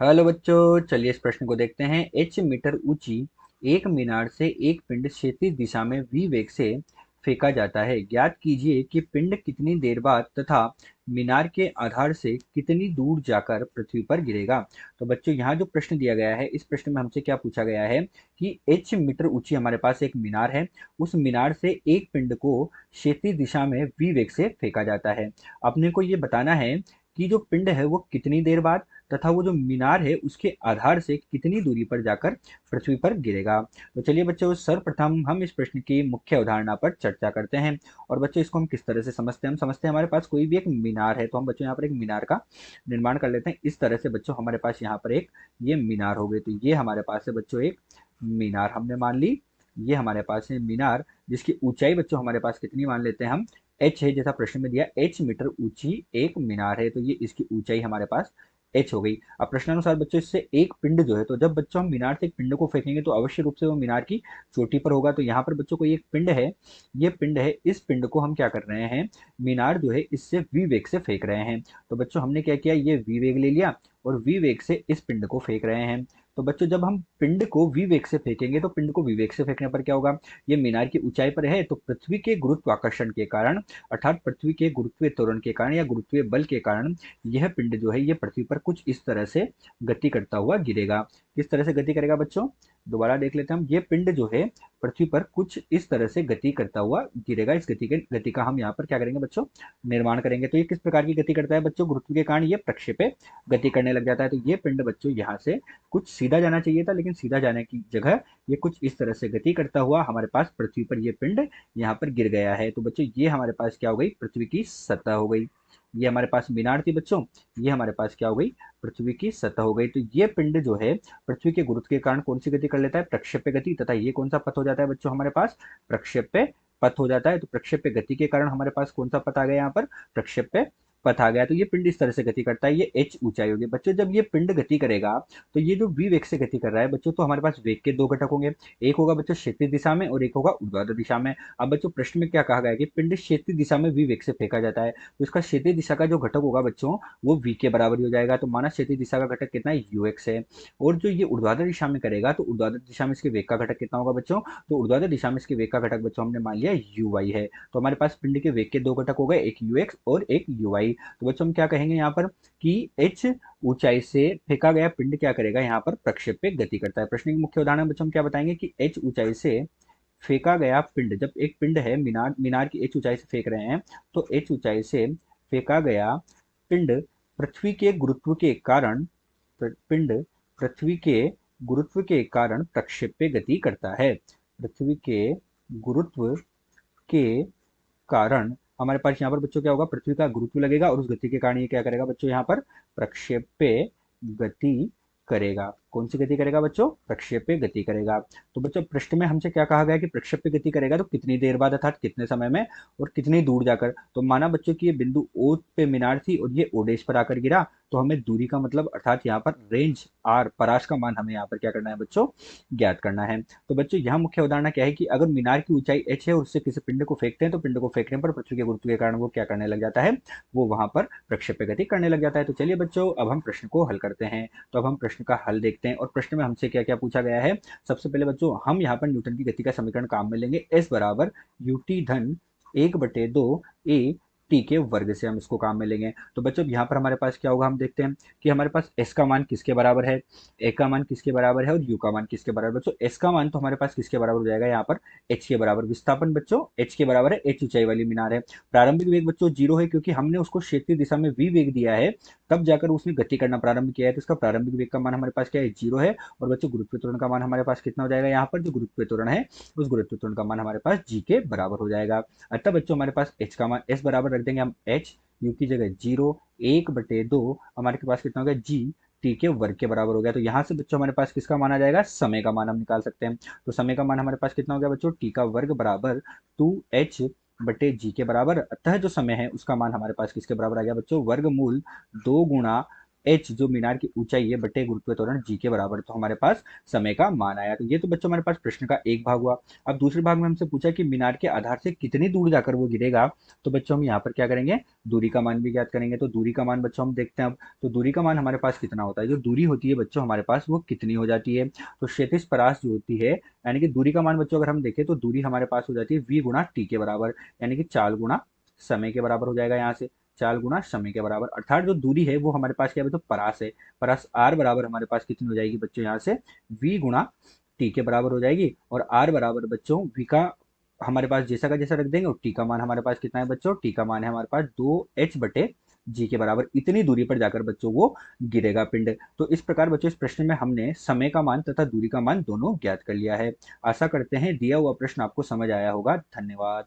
Hello बच्चों, चलिए इस प्रश्न को देखते हैं। एच मीटर ऊंची एक मीनार से एक पिंड क्षैतिज दिशा में v वेग से फेंका जाता है। ज्ञात कीजिए कि पिंड कितनी देर बाद तथा मीनार के आधार से कितनी दूर जाकर पृथ्वी पर गिरेगा। तो बच्चों यहाँ जो प्रश्न दिया गया है, इस प्रश्न में हमसे क्या पूछा गया है कि एच मीटर ऊंची हमारे पास एक मीनार है, उस मीनार से एक पिंड को क्षैतिज दिशा में v वेग से फेंका जाता है। अपने को ये बताना है कि जो पिंड है वो कितनी देर बाद तथा वो जो मीनार है उसके आधार से कितनी दूरी पर जाकर पृथ्वी पर गिरेगा। तो चलिए बच्चों, सर्वप्रथम हम इस प्रश्न की मुख्य अवधारणा पर चर्चा करते हैं। और बच्चों इसको हम किस तरह से समझते हैं, हम समझते हैं हमारे पास कोई भी एक मीनार है, तो हम बच्चों यहाँ पर एक मीनार का निर्माण कर लेते हैं। इस तरह से बच्चों हमारे पास यहाँ पर एक ये मीनार हो गई। तो ये हमारे पास है बच्चों एक मीनार, हमने मान ली। ये हमारे पास है मीनार, जिसकी ऊंचाई बच्चों हमारे पास कितनी मान लेते हैं हम, एच है, जैसा प्रश्न में दिया एच मीटर ऊंची एक मीनार है, तो ये इसकी ऊंचाई हमारे पास एच हो गई। अब प्रश्नानुसार बच्चों इससे एक पिंड जो है, तो जब बच्चों हम मीनार से एक पिंड को फेंकेंगे तो अवश्य रूप से वो मीनार की चोटी पर होगा। तो यहाँ पर बच्चों को एक पिंड है, ये पिंड है, इस पिंड को हम क्या कर रहे हैं, मीनार जो है इससे वी वेग से फेंक रहे हैं। तो बच्चों हमने क्या किया, ये वी वेग ले लिया और वी वेग से इस पिंड को फेंक रहे हैं। तो बच्चों जब हम पिंड को वी वेग से फेंकेंगे तो पिंड को वी वेग से फेंकने पर क्या होगा, ये मीनार की ऊंचाई पर है, तो पृथ्वी के गुरुत्वाकर्षण के कारण, अर्थात पृथ्वी के गुरुत्वीय त्वरण के कारण या गुरुत्वीय बल के कारण यह पिंड जो है ये पृथ्वी पर कुछ इस तरह से गति करता हुआ गिरेगा। किस तरह से गति करेगा बच्चों, दोबारा देख लेते हैं हम। ये पिंड जो है पृथ्वी पर कुछ इस तरह से गति करता हुआ गिरेगा। इस गति का हम यहाँ पर क्या करेंगे बच्चों, निर्माण करेंगे। तो ये किस प्रकार की गति करता है बच्चों, गुरुत्व के कारण ये प्रक्षेपे गति करने लग जाता है। तो ये पिंड बच्चों यहाँ से कुछ सीधा जाना चाहिए था, लेकिन सीधा जाने की जगह ये कुछ इस तरह से गति करता हुआ हमारे पास पृथ्वी पर ये पिंड यहाँ पर गिर गया है। तो बच्चों ये हमारे पास क्या हो गई, पृथ्वी की सतह हो गई। ये हमारे पास मीनार थी बच्चों, ये हमारे पास क्या हो गई, पृथ्वी की सतह हो गई। तो ये पिंड जो है पृथ्वी के गुरुत्व के कारण कौन सी गति कर लेता है, प्रक्षेप्य गति, तथा ये कौन सा पथ हो जाता है बच्चों हमारे पास, प्रक्षेप्य पथ हो जाता है। तो प्रक्षेप्य गति के कारण हमारे पास कौन सा पथ आ गया यहाँ पर, प्रक्षेप्य पथ आ गया। तो ये पिंड इस तरह से गति करता है, ये एच ऊंचाई होगी। बच्चों जब ये पिंड गति करेगा तो ये जो वी वेग से गति कर रहा है बच्चों, तो हमारे पास वेग के दो घटक होंगे, एक होगा बच्चों क्षैतिज दिशा में और एक होगा ऊर्ध्वाधर दिशा में। अब बच्चों प्रश्न में क्या कहा गया है कि पिंड क्षैतिज दिशा में वी वेग से फेंका जाता है, तो इसका क्षैतिज दिशा का जो घटक होगा बच्चों वो v के बराबर ही हो जाएगा। तो माना क्षैतिज दिशा का घटक कितना है, ux है। और जो ये ऊर्ध्वाधर दिशा में करेगा तो ऊर्ध्वाधर दिशा में इसके वेग का घटक कितना होगा बच्चों, तो ऊर्ध्वाधर दिशा में इसके वेग का घटक बच्चों हमने मान लिया uy है। तो हमारे पास पिंड के वेग के दो घटक हो गए, एक ux और एक uy। तो बच्चों हम क्या कहेंगे यहाँ पर कि h ऊंचाई से फेंका गया पिंड क्या करेगा, यहाँ पर प्रक्षेप्य गति करता है। प्रश्न की मुख्य उदाहरण बच्चों हम क्या बताएंगे कि h ऊंचाई से फेंका गया पिंड, जब एक पिंड है, मीनार मीनार की एच ऊंचाई से फेंक रहे हैं, तो एच ऊंचाई से फेंका गया पिंड पृथ्वी के गुरुत्व के कारण, पिंड पृथ्वी के गुरुत्व के कारण प्रक्षेप्य गति करता है। पृथ्वी के गुरुत्व के कारण हमारे पास यहाँ पर बच्चों क्या होगा, पृथ्वी का गुरुत्व लगेगा और उस गति के कारण ये क्या करेगा बच्चों, यहाँ पर प्रक्षेप्य गति करेगा। कौन सी गति करेगा बच्चों, प्रक्षेप्य गति करेगा। तो बच्चों प्रश्न में हमसे क्या कहा गया कि प्रक्षेप्य गति करेगा तो कितनी देर बाद अर्थात कितने समय में और कितनी दूर जाकर। तो माना बच्चों की ये बिंदु ओ पे मीनार थी और ये ओडेश पर आकर गिरा, तो हमें दूरी का मतलब अर्थात यहाँ पर रेंज आर, परास का मान हमें यहाँ पर क्या करना है बच्चों, ज्ञात करना है। तो बच्चों यहाँ मुख्य उदाहरण क्या है कि अगर मीनार की ऊंचाई h है और उससे किसी पिंड को फेंकते हैं, तो पिंड को फेंकने पर पृथ्वी के गुरुत्व के कारण वो क्या करने लग जाता है, वो वहां पर प्रक्षेप्य गति करने लग जाता है। तो चलिए बच्चों अब हम प्रश्न को हल करते हैं। तो अब हम प्रश्न का हल देखते हैं और प्रश्न में हमसे क्या क्या पूछा गया है। सबसे पहले बच्चों हम यहाँ पर न्यूटन की गति का समीकरण काम में लेंगे, एस बराबर यू टी धन 1/2 ए टी के वर्ग से हम इसको काम में लेंगे। तो बच्चों यहाँ पर हमारे पास क्या होगा, हम देखते हैं कि हमारे पास एस का मान किसके बराबर है, ए का मान किसके बराबर है और यू का मान किसके बराबर। बच्चों एस का मान तो हमारे पास किसके बराबर हो जाएगा, यहाँ पर एच के बराबर। विस्थापन बच्चों एच के बराबर है, एच ऊंचाई वाली मीनार है। प्रारंभिक वेग बच्चों जीरो है, क्योंकि हमने उसको क्षेत्रीय दिशा में वी वेग दिया है, तब जाकर उसने गति करना प्रारंभ किया है। तो इसका प्रारंभिक वेग का मान हमारे पास क्या है, जीरो है। और बच्चों गुरुत्व त्वरण का मान हमारे पास कितना हो जाएगा, यहाँ पर जो गुरुत्व त्वरण है उस गुरुत्व त्वरण का मान हमारे पास जी के बराबर हो जाएगा। अतः बच्चों हमारे पास एच का मान, एस बराबर रख देंगे हम एच, यू की जगह जीरो, 1/2 हमारे पास कितना हो गया, जी टी के वर्ग के बराबर हो गया। तो यहाँ से बच्चों हमारे पास किसका मान आ जाएगा, समय का मान हम निकाल सकते हैं। तो समय का मान हमारे पास कितना हो गया बच्चों, टी का वर्ग बराबर 2h/जी के बराबर। अतः जो समय है उसका मान हमारे पास किसके बराबर आ गया बच्चों, वर्गमूल 2 गुणा एच जो मीनार की ऊंचाई है बटे गुरुत्वीय त्वरण जी के बराबर। तो हमारे पास समय का मान आया। तो ये तो बच्चों हमारे पास प्रश्न का एक भाग हुआ। अब दूसरे भाग में हमसे पूछा कि मीनार के आधार से कितनी दूर जाकर वो गिरेगा। तो बच्चों हम यहाँ पर क्या करेंगे, दूरी का मान भी ज्ञात करेंगे। तो दूरी का मान बच्चों हम देखते हैं अब। तो दूरी का मान हमारे पास कितना होता है, जो दूरी होती है बच्चों हमारे पास वो कितनी हो जाती है। तो क्षैतिज परास जो होती है, यानी कि दूरी का मान बच्चों अगर हम देखें तो दूरी हमारे पास हो जाती है v गुणा टी के बराबर, यानी कि 4 गुणा समय के बराबर हो जाएगा। यहाँ से 4 गुणा समय के बराबर, अर्थात जो दूरी है वो हमारे पास क्या है, तो परास है। परास आर बराबर हमारे पास कितनी हो जाएगी बच्चों, यहाँ से v गुणा टी के बराबर हो जाएगी। और आर बराबर बच्चों v का हमारे पास जैसा का जैसा रख देंगे, और टी का मान हमारे पास कितना है बच्चों, टी का मान है हमारे पास 2h बटे जी के बराबर। इतनी दूरी पर जाकर बच्चों वो गिरेगा पिंड। तो इस प्रकार बच्चों इस प्रश्न में हमने समय का मान तथा दूरी का मान दोनों ज्ञात कर लिया है। आशा करते हैं दिया हुआ प्रश्न आपको समझ आया होगा। धन्यवाद।